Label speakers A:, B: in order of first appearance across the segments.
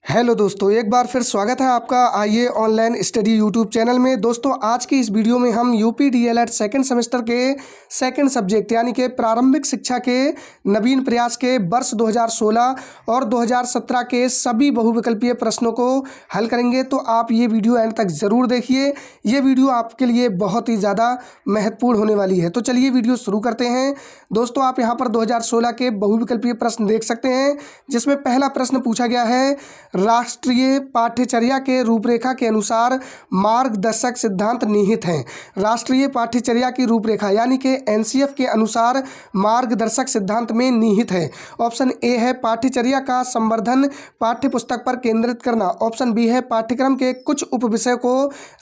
A: Hello दोस्तों, एक बार फिर स्वागत है आपका आइए ऑनलाइन स्टडी यूट्यूब चैनल में। दोस्तों, आज की इस वीडियो में हम यूपी डीएलएड सेकंड सेमेस्टर के सेकंड सब्जेक्ट यानी कि प्रारंभिक शिक्षा के नवीन प्रयास के वर्ष 2016 और 2017 के सभी बहुविकल्पीय प्रश्नों को हल करेंगे। तो आप ये वीडियो एंड तक ज़रूर देखिए, ये वीडियो आपके लिए बहुत ही ज़्यादा महत्वपूर्ण होने वाली है। तो चलिए वीडियो शुरू करते हैं। दोस्तों, आप यहाँ पर 2016 के बहुविकल्पीय प्रश्न देख सकते हैं, जिसमें पहला प्रश्न पूछा गया है, राष्ट्रीय पाठ्यचर्या के रूपरेखा के अनुसार मार्गदर्शक सिद्धांत निहित हैं। राष्ट्रीय पाठ्यचर्या की रूपरेखा यानी कि एनसीएफ के अनुसार मार्गदर्शक सिद्धांत में निहित है। ऑप्शन ए है पाठ्यचर्या का संवर्धन पाठ्यपुस्तक पर केंद्रित करना। ऑप्शन बी है पाठ्यक्रम के कुछ उपविषय को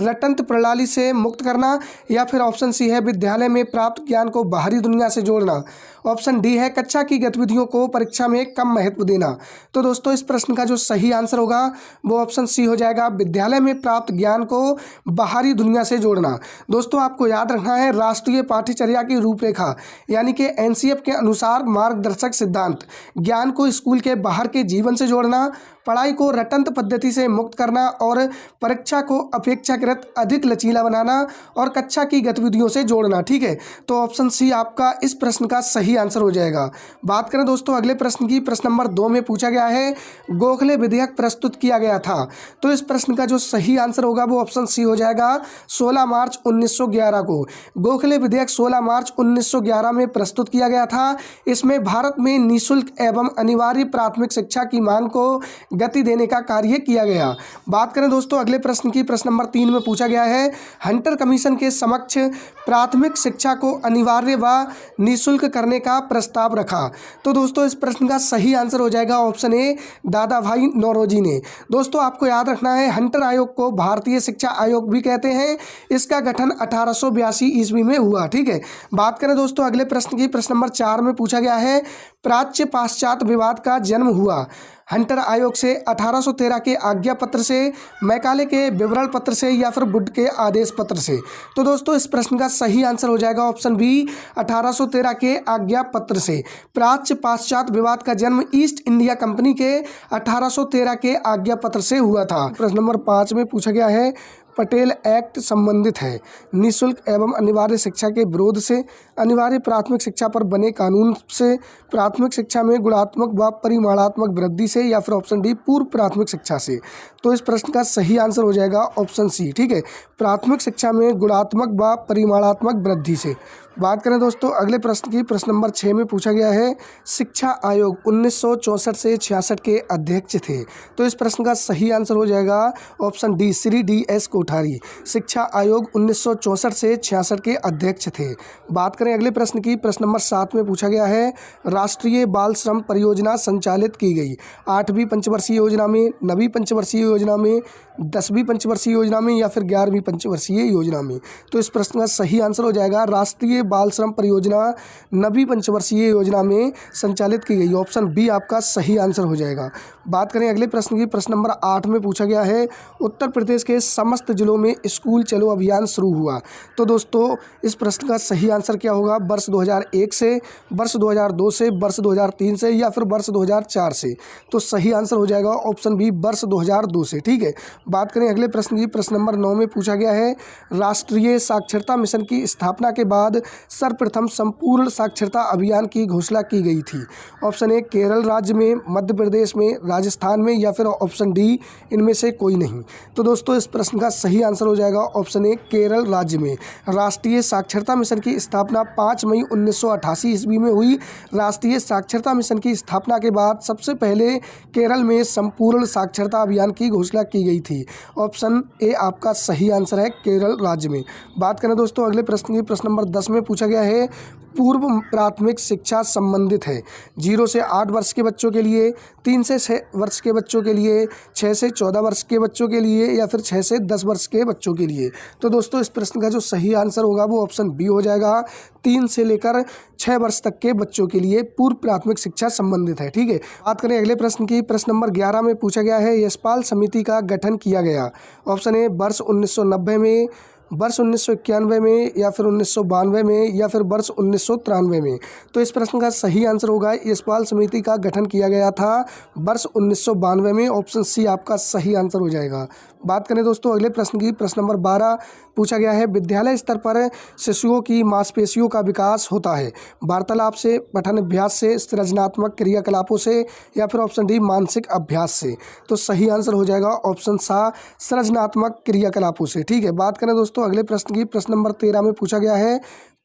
A: रटंत प्रणाली से मुक्त करना। या फिर ऑप्शन सी है विद्यालय में प्राप्त ज्ञान को बाहरी दुनिया से जोड़ना। ऑप्शन डी है कक्षा की गतिविधियों को परीक्षा में कम महत्व देना। तो दोस्तों, इस प्रश्न का जो सही आंसर होगा वो ऑप्शन सी हो जाएगा, विद्यालय में प्राप्त ज्ञान को बाहरी दुनिया से जोड़ना। दोस्तों, आपको याद रखना है, राष्ट्रीय पाठ्यचर्या की रूपरेखा यानी कि एनसीएफ के अनुसार मार्गदर्शक सिद्धांत ज्ञान को स्कूल के बाहर के जीवन से जोड़ना, पढ़ाई को रटंत पद्धति से मुक्त करना और परीक्षा को अपेक्षाकृत अधिक लचीला बनाना और कक्षा की गतिविधियों से जोड़ना। ठीक है, तो ऑप्शन सी आपका इस प्रश्न का सही आंसर हो जाएगा। बात करें दोस्तों अगले प्रश्न की, प्रश्न नंबर 2 में पूछा गया है, गोखले विधेयक प्रस्तुत किया गया था। तो इस प्रश्न का जो सही आंसर होगा वो ऑप्शन सी हो जाएगा, 16 मार्च 1911 को। गोखले विधेयक 16 मार्च 1911 में प्रस्तुत किया गया था। इसमें भारत में निःशुल्क एवं अनिवार्य प्राथमिक शिक्षा की मांग को गति देने का कार्य किया गया। बात करें दोस्तों अगले प्रश्न की, प्रश्न नंबर 3 में पूछा गया है, हंटर कमीशन के समक्ष प्राथमिक शिक्षा को अनिवार्य व निःशुल्क करने का प्रस्ताव रखा। तो दोस्तों, इस प्रश्न का सही आंसर हो जाएगा ऑप्शन ए, दादा भाई नौरोजी ने। दोस्तों, आपको याद रखना है, हंटर आयोग को भारतीय शिक्षा आयोग भी कहते हैं। इसका गठन 1882 ईस्वी में हुआ। ठीक है, बात करें दोस्तों अगले प्रश्न की, प्रश्न नंबर 4 में पूछा गया है, प्राच्य पाश्चात विवाद का जन्म हुआ हंटर आयोग से 1813 के आज्ञा पत्र से, मैकाले के विवरण पत्र से या फिर वुड के आदेश पत्र से। तो दोस्तों, इस प्रश्न का सही आंसर हो जाएगा ऑप्शन बी, 1813 के आज्ञा पत्र से। प्राच्य पाश्चात विवाद का जन्म ईस्ट इंडिया कंपनी के 1813 के आज्ञा पत्र से हुआ था। प्रश्न नंबर 5 में पूछा गया है, पटेल एक्ट संबंधित है निःशुल्क एवं अनिवार्य शिक्षा के विरोध से, अनिवार्य प्राथमिक शिक्षा पर बने कानून से, प्राथमिक शिक्षा में गुणात्मक व परिमाणात्मक वृद्धि से या फिर ऑप्शन डी पूर्व प्राथमिक शिक्षा से। तो इस प्रश्न का सही आंसर हो जाएगा ऑप्शन सी। ठीक है, प्राथमिक शिक्षा में गुणात्मक व परिमाणात्मक वृद्धि से। बात करें दोस्तों अगले प्रश्न की, प्रश्न नंबर 6 में पूछा गया है, शिक्षा आयोग 1964 से 66 के अध्यक्ष थे। तो इस प्रश्न का सही आंसर हो जाएगा option D, Shri DS Kothari. शिक्षा आयोग 1964 से 66 के अध्यक्ष थे। बात करें अगले प्रश्न की, प्रश्न नंबर 7 में पूछा गया है, राष्ट्रीय बाल श्रम परियोजना संचालित की गई 8वीं पंचवर्षीय योजना में, 9वीं पंचवर्षीय योजना में, 10वीं पंचवर्षीय योजना में या फिर 11वीं पंचवर्षीय योजना में। तो इस प्रश्न का सही आंसर हो जाएगा, राष्ट्रीय बाल श्रम परियोजना 9वीं पंचवर्षीय योजना में संचालित की गई। ऑप्शन बी आपका सही आंसर हो जाएगा। बात करें अगले प्रश्न की, प्रश्न नंबर 8 में पूछा गया है, उत्तर प्रदेश के समस्त जिलों में स्कूल चलो अभियान शुरू हुआ। तो दोस्तों, इस प्रश्न का सही आंसर क्या होगा, वर्ष 2001 से, वर्ष 2002 से, वर्ष 2003 से या फिर वर्ष 2004 से। तो सही आंसर हो जाएगा ऑप्शन बी, वर्ष 2002 से। ठीक है, बात करें अगले प्रश्न की, प्रश्न नंबर 9 में पूछा गया है, राष्ट्रीय साक्षरता मिशन की स्थापना के बाद सर्वप्रथम संपूर्ण साक्षरता अभियान की घोषणा की गई थी। ऑप्शन ए केरल राज्य में, मध्य प्रदेश में, राजस्थान में या फिर ऑप्शन डी इनमें से कोई नहीं। तो दोस्तों, इस प्रश्न का सही आंसर हो जाएगा ऑप्शन ए, केरल राज्य में। राष्ट्रीय साक्षरता मिशन की स्थापना 5 मई 1988 ईस्वी में हुई। राष्ट्रीय साक्षरता मिशन की स्थापना के बाद सबसे पहले केरल में संपूर्ण साक्षरता अभियान की घोषणा की गई थी। ऑप्शन ए आपका सही आंसर है, केरल राज्य में। बात करें दोस्तों अगले प्रश्न की, प्रश्न नंबर 10 में पूछा गया है, पूर्व प्राथमिक शिक्षा संबंधित है 0 से 8 वर्ष के बच्चों के लिए, 3 से 6 वर्ष के बच्चों के लिए, 6 से 14 वर्ष के बच्चों के लिए या फिर 6 से 10 वर्ष के बच्चों के लिए। तो दोस्तों, इस प्रश्न का जो सही आंसर होगा वो ऑप्शन बी हो जाएगा, 3 से लेकर 6 वर्ष तक के बच्चों के लिए पूर्व प्राथमिक शिक्षा संबंधित है। ठीक है, बात करें अगले प्रश्न की, प्रश्न नंबर 11 में पूछा गया है, यशपाल समिति का गठन किया गया। ऑप्शन ए वर्ष 1990 में, वर्ष 1991 में या फिर 1992 में या फिर वर्ष 1993 में? तो इस प्रश्न का सही आंसर होगा यशपाल समिति का गठन किया गया था वर्ष 1992 में। ऑप्शन सी आपका सही आंसर हो जाएगा। बात करें दोस्तों अगले प्रश्न की, प्रश्न नंबर 12 पूछा गया है, विद्यालय स्तर पर शिशुओं की मांसपेशियों का विकास होता है वार्तालाप से, पठन अभ्यास से, सृजनात्मक क्रियाकलापों से या फिर ऑप्शन डी मानसिक अभ्यास से? तो सही आंसर हो जाएगा ऑप्शन सा सृजनात्मक क्रियाकलापों से। ठीक है, बात करें दोस्तों अगले प्रश्न की, प्रश्न नंबर 13 में पूछा गया है,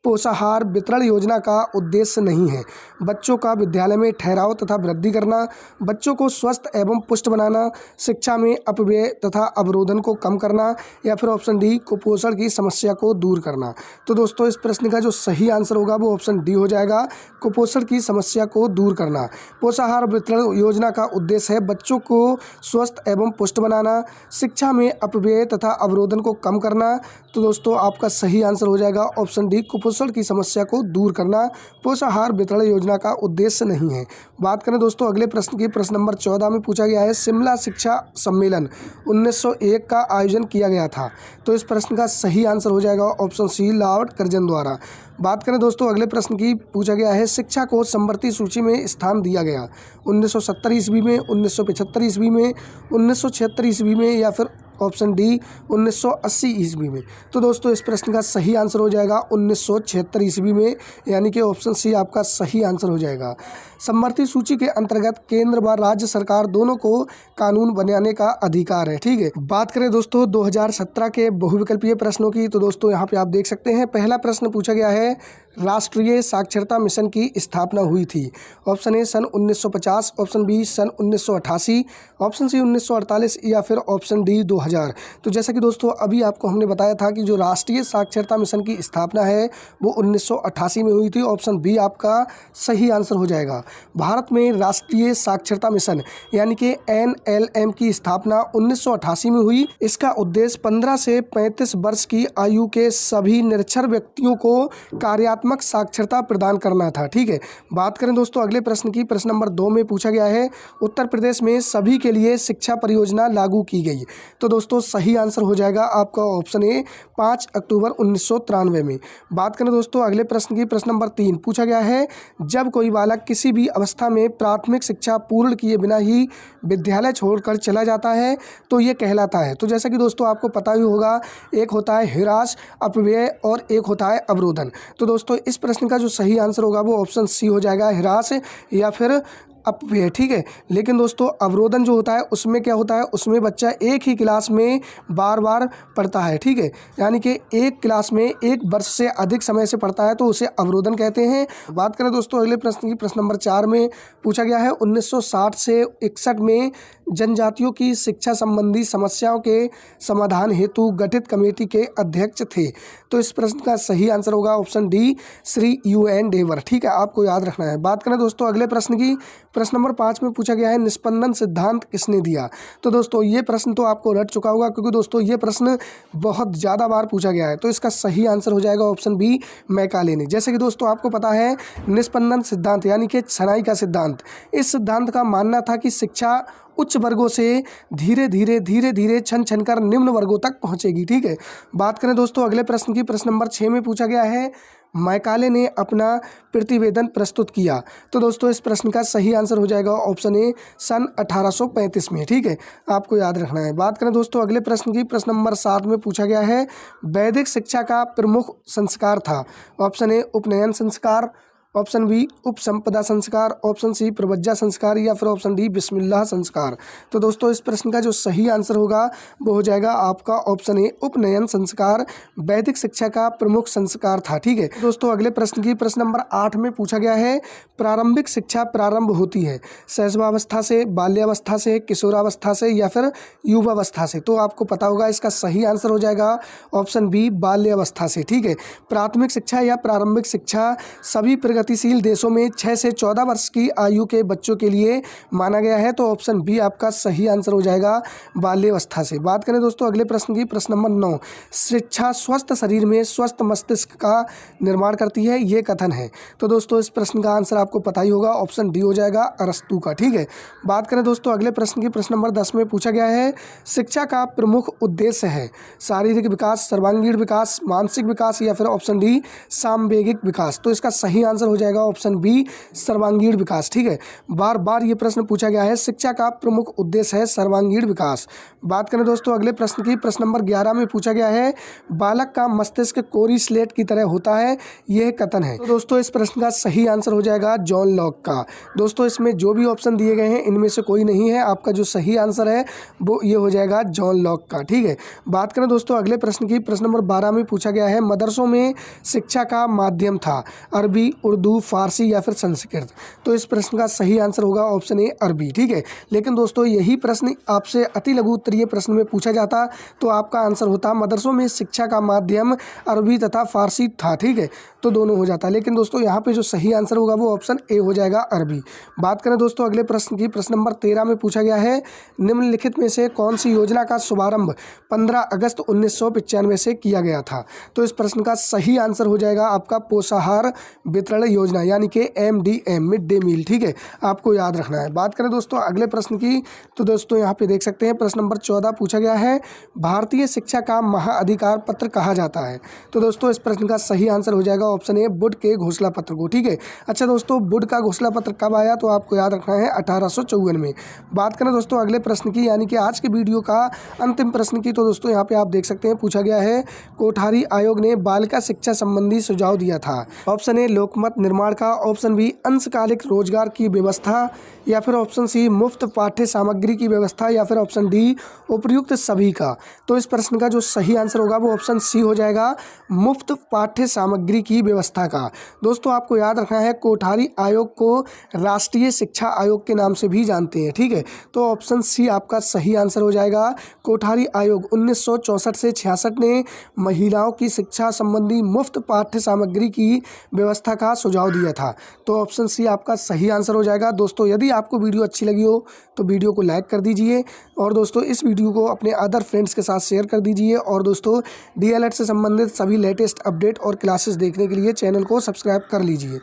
A: पोषाहार वितरण योजना का उद्देश्य नहीं है बच्चों का विद्यालय में ठहराव तथा वृद्धि करना, बच्चों को स्वस्थ एवं पुष्ट बनाना, शिक्षा में अपव्यय तथा अवरोधन को कम करना या फिर ऑप्शन डी कुपोषण की समस्या को दूर करना? तो दोस्तों इस प्रश्न का जो सही आंसर होगा वो ऑप्शन डी हो जाएगा, कुपोषण की समस्या को दूर करना। पोषाहार वितरण योजना का उद्देश्य है बच्चों को स्वस्थ एवं पुष्ट बनाना, शिक्षा में अपव्यय तथा अवरोधन को कम करना। तो दोस्तों आपका सही आंसर हो जाएगा ऑप्शन डी, कुपोषण की समस्या को दूर करना। पोषाहार वितरण योजना का उद्देश्य नहीं है। बात करें दोस्तों अगले प्रश्न की, प्रश्न नंबर 14 में पूछा गया है, शिमला शिक्षा सम्मेलन 1901 का आयोजन किया गया था। तो इस प्रश्न का सही आंसर हो जाएगा ऑप्शन सी, लॉर्ड कर्जन द्वारा। बात करें दोस्तों अगले प्रश्न की, पूछा गया है, शिक्षा को समवर्ती सूची में स्थान दिया गया 1970 ईस्वी में, 1975 ईस्वी में, 1976 ईस्वी में या फिर ऑप्शन डी 1980 ईस्वी में? तो दोस्तों इस प्रश्न का सही आंसर हो जाएगा 1976 ईस्वी में, यानी कि ऑप्शन सी आपका सही आंसर हो जाएगा। समवर्ती सूची के अंतर्गत केंद्र व राज्य सरकार दोनों को कानून बनाने का अधिकार है। ठीक है, बात करें दोस्तों 2017 के बहुविकल्पीय प्रश्नों की, तो दोस्तों यहाँ पे आप देख सकते हैं पहला प्रश्न पूछा गया है, राष्ट्रीय साक्षरता मिशन की स्थापना हुई थी। ऑप्शन ए सन 1950, ऑप्शन बी सन 1988, ऑप्शन सी 1948 या फिर ऑप्शन डी 2000। तो जैसा कि दोस्तों अभी आपको हमने बताया था कि जो राष्ट्रीय साक्षरता मिशन की स्थापना है वो 1988 में हुई थी। ऑप्शन बी आपका सही आंसर हो जाएगा। भारत में राष्ट्रीय साक्षरता मिशन यानी कि NLM की स्थापना 1988 में हुई। इसका उद्देश्य 15 से 35 वर्ष की आयु के सभी निरक्षर व्यक्तियों को कार्यात्मक साक्षरता प्रदान करना था। ठीक है, बात करें दोस्तों अगले प्रश्न की, प्रश्न नंबर 2 में पूछा गया है, उत्तर प्रदेश में सभी के लिए शिक्षा परियोजना लागू की गई। तो दोस्तों सही आंसर हो जाएगा आपका ऑप्शन ए, 5 अक्टूबर 1993 में। बात करें दोस्तों अगले प्रश्न की, प्रश्न नंबर 3 पूछा गया है, जब कोई बालक किसी भी अवस्था में प्राथमिक शिक्षा पूर्ण किए बिना ही विद्यालय छोड़कर चला जाता है तो ये कहलाता है। तो जैसा कि दोस्तों आपको पता ही होगा, एक होता है हिरास, अपव्यय और एक होता है अवरोधन। तो दोस्तों इस प्रश्न का जो सही आंसर होगा वो ऑप्शन सी हो जाएगा, हिरास या फिर अपव्यय। ठीक है, लेकिन दोस्तों अवरोधन जो होता है उसमें क्या होता है, उसमें बच्चा एक ही क्लास में बार बार पढ़ता है। ठीक है, यानी कि एक क्लास में एक वर्ष से अधिक समय से पढ़ता है तो उसे अवरोधन कहते हैं। बात करें दोस्तों अगले प्रश्न की, प्रश्न नंबर 4 में पूछा गया है, 1960 से 61 में जनजातियों की शिक्षा संबंधी समस्याओं के समाधान हेतु गठित कमेटी के अध्यक्ष थे। तो इस प्रश्न का सही आंसर होगा ऑप्शन डी, श्री UN डेवर। ठीक है, आपको याद रखना है। बात करें दोस्तों अगले प्रश्न की, प्रश्न नंबर 5 में पूछा गया है, निस्पंदन सिद्धांत किसने दिया। तो दोस्तों ये प्रश्न तो आपको रट चुका होगा क्योंकि दोस्तों ये प्रश्न बहुत ज़्यादा बार पूछा गया है। तो इसका सही आंसर हो जाएगा ऑप्शन बी, मैकाले ने। जैसे कि दोस्तों आपको पता है निस्पंदन सिद्धांत यानी कि छनाई का सिद्धांत, इस सिद्धांत का मानना था कि शिक्षा उच्च वर्गों से धीरे धीरे छन छन कर निम्न वर्गों तक पहुंचेगी। ठीक है, बात करें दोस्तों अगले प्रश्न की, प्रश्न नंबर 6 में पूछा गया है, मैकाले ने अपना प्रतिवेदन प्रस्तुत किया। तो दोस्तों इस प्रश्न का सही आंसर हो जाएगा ऑप्शन ए, सन 1835 में। ठीक है, आपको याद रखना है। बात करें दोस्तों अगले प्रश्न की, प्रश्न नंबर 7 में पूछा गया है, वैदिक शिक्षा का प्रमुख संस्कार था। ऑप्शन ए उपनयन संस्कार, ऑप्शन बी उपसंपदा संस्कार, ऑप्शन सी प्रवज्जा संस्कार या फिर ऑप्शन डी बिस्मिल्लाह संस्कार। तो दोस्तों इस प्रश्न का जो सही आंसर होगा वो हो जाएगा आपका ऑप्शन ए, उपनयन संस्कार वैदिक शिक्षा का प्रमुख संस्कार था। ठीक है दोस्तों अगले प्रश्न की, प्रश्न नंबर 8 में पूछा गया है, प्रारंभिक शिक्षा प्रारंभ होती है शैशवावस्था से, बाल्यावस्था से, किशोरावस्था से या फिर युवावस्था से। तो आपको पता होगा इसका सही आंसर हो जाएगा ऑप्शन बी, बाल्यावस्था से। ठीक है, प्राथमिक शिक्षा या प्रारंभिक शिक्षा सभी प्रगतिशील देशों में 6 से 14 वर्ष की आयु के बच्चों के लिए माना गया है? तो ऑप्शन बी आपका सही आंसर हो जाएगा बाल्यावस्था से। बात करें दोस्तों अगले प्रश्न की, प्रश्न नंबर 9, शिक्षा स्वस्थ शरीर में स्वस्थ मस्तिष्क का निर्माण करती है, ये कथन है। तो दोस्तों इस प्रश्न का आंसर आपको पता ही होगा, ऑप्शन डी हो जाएगा अरस्तू का। ठीक है, बात करें दोस्तों अगले प्रश्न की, प्रश्न नंबर 10 में पूछा गया है शिक्षा का प्रमुख उद्देश्य है शारीरिक विकास, सर्वांगीण विकास, मानसिक विकास या फिर ऑप्शन डी सामवेगिक विकास। तो इसका सही आंसर हो जाएगा ऑप्शन बी सर्वांगीण विकास। ठीक है, बार बार ये प्रश्न पूछा गया है, शिक्षा का प्रमुख उद्देश्य है सर्वांगीण विकास। बात करें दोस्तों अगले प्रश्न की, प्रश्न नंबर 11 में पूछा गया है बालक का मस्तिष्क कोरी स्लेट की तरह होता है, यह कथन है। तो दोस्तों इस प्रश्न का सही आंसर हो जाएगा जॉन लॉक का। दोस्तों इसमें जो भी ऑप्शन दिए गए हैं इनमें से कोई नहीं है, आपका जो सही आंसर है वो ये हो जाएगा जॉन लॉक का। ठीक है, बात करें दोस्तों अगले प्रश्न की, प्रश्न नंबर 12 में पूछा गया है मदरसों में शिक्षा का माध्यम था अरबी, उर्दू, फारसी या फिर संस्कृत। तो इस प्रश्न का सही आंसर होगा ऑप्शन ए अरबी। ठीक है, लेकिन दोस्तों यही प्रश्न आपसे अति लघु उत्तरीय प्रश्न में पूछा जाता तो आपका आंसर होता मदरसों में शिक्षा का माध्यम अरबी तथा फारसी था। ठीक है, तो दोनों हो जाता, लेकिन दोस्तों यहाँ पे जो सही आंसर होगा वो ऑप्शन ए हो जाएगा अरबी। बात करें दोस्तों अगले प्रश्न की, प्रश्न नंबर 13 में पूछा गया है निम्नलिखित में से कौन सी योजना का शुभारंभ 15 अगस्त 1995 से किया गया था? तो इस प्रश्न का सही आंसर हो जाएगा आपका पोषाहार वितरण योजना यानी कि MDM, मिड डे मील। ठीक है, आपको याद रखना है। बात करें दोस्तों अगले प्रश्न की, तो दोस्तों यहाँ पे देख सकते हैं प्रश्न नंबर 14 पूछा गया है भारतीय शिक्षा का महाअधिकार पत्र कहा जाता है। तो दोस्तों इस प्रश्न का सही आंसर हो जाएगा ऑप्शन ए वुड के घोषणा पत्र को। ठीक है, अच्छा दोस्तों वुड का घोषणा पत्र कब आया? तो आपको याद रखना है 1854 में। बात करें दोस्तों अगले प्रश्न की यानी कि आज के वीडियो का अंतिम प्रश्न की, तो दोस्तों यहाँ पे आप देख सकते हैं पूछा गया है कोठारी आयोग ने बालिका शिक्षा संबंधी सुझाव दिया था। ऑप्शन ए लोकमत निर्माण का, ऑप्शन बी अंशकालिक रोजगार की व्यवस्था या फिर ऑप्शन सी मुफ्त पाठ्य सामग्री की व्यवस्था या फिर ऑप्शन डी उपयुक्त सभी का। तो इस प्रश्न का जो सही आंसर होगा वो ऑप्शन सी हो जाएगा मुफ्त पाठ्य सामग्री की व्यवस्था का। दोस्तों आपको याद रखना है कोठारी आयोग को राष्ट्रीय शिक्षा आयोग के नाम से भी जानते हैं। ठीक है, तो ऑप्शन सी आपका सही आंसर हो जाएगा। कोठारी आयोग 1964 से 66 ने महिलाओं की शिक्षा संबंधी मुफ्त पाठ्य सामग्री की व्यवस्था का सुझाव दिया था। तो ऑप्शन सी आपका सही आंसर हो जाएगा। दोस्तों यदि आपको वीडियो अच्छी लगी हो तो वीडियो को लाइक कर दीजिए और दोस्तों इस वीडियो को अपने अदर फ्रेंड्स के साथ शेयर कर दीजिए और दोस्तों DLED से संबंधित सभी लेटेस्ट अपडेट और क्लासेस देखने के लिए चैनल को सब्सक्राइब कर लीजिए।